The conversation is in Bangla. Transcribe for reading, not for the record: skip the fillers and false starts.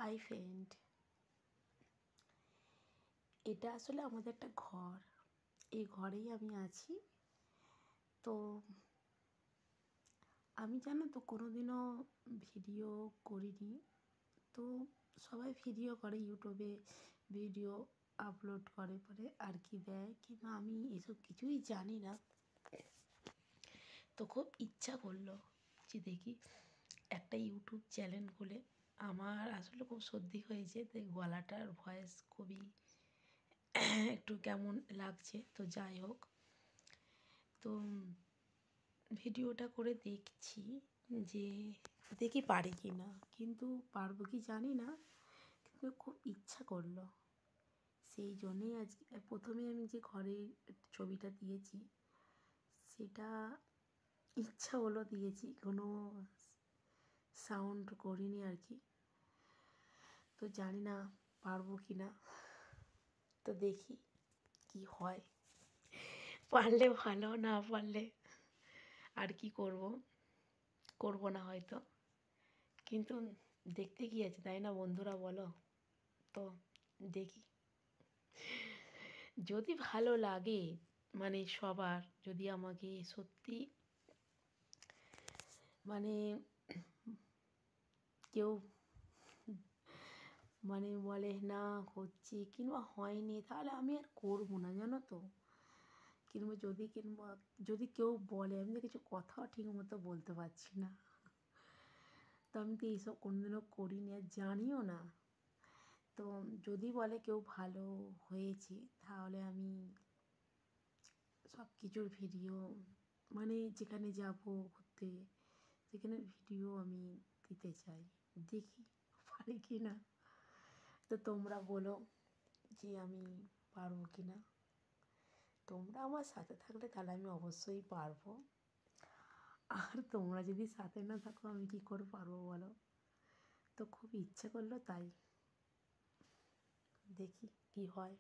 হাই ফ্রেন্ড, এটা আসলে আমাদের একটা ঘর। এই ঘরেই আমি আছি। তো আমি জানো তো কোনোদিনও ভিডিও করিনি। তো সবাই ভিডিও করে, ইউটিউবে ভিডিও আপলোড করে পরে আর কি দেয়, কিন্তু আমি এসব কিছুই জানি না। তো খুব ইচ্ছা করলো যে দেখি একটা ইউটিউব চ্যানেল খুলে। আমার আসলে খুব সর্দি হয়েছে, তাই গলাটার ভয়েস খুবই একটু কেমন লাগছে। তো যাই হোক, তো ভিডিওটা করে দেখছি যে দেখি পারি কি না, কিন্তু পারবো কি জানি না, কিন্তু খুব ইচ্ছা করলো। সেই জন্যেই আজকে প্রথমে আমি যে ঘরে ছবিটা দিয়েছি সেটা ইচ্ছা হলো দিয়েছি, কোনো সাউন্ড করিনি আর কি। তো জানি না পারবো কি না, তো দেখি কি হয়। পারলে ভালো, না পারলে আর কি করব না হয়তো। কিন্তু দেখতে কি আছে, তাই না বন্ধুরা, বলো? তো দেখি, যদি ভালো লাগে, মানে সবার যদি আমাকে সত্যি মানে কেউ মানে বলে না হচ্ছে কিংবা হয়নি, তাহলে আমি আর করবো না, জানো তো। কিংবা যদি কেউ বলে, আমি তো কিছু কথাও ঠিক মতো বলতে পারছি না। তো আমি তো এইসব কোনোদিনও করিনি আর জানিও না। তো যদি বলে কেউ ভালো হয়েছে, তাহলে আমি সব কিছুর ভিডিও, মানে যেখানে যাব ঘুরতে, সেখানে ভিডিও আমি দিতে চাই। দেখি পারি কি না। তো তোমরা বলো যে আমি পারবো কি না। তোমরা আমার সাথে থাকলে তাহলে আমি অবশ্যই পারবো। আর তোমরা যদি সাথে না থাকো, আমি কী করে পারবো বলো? তো খুব ইচ্ছে করলো, তাই দেখি কি হয়।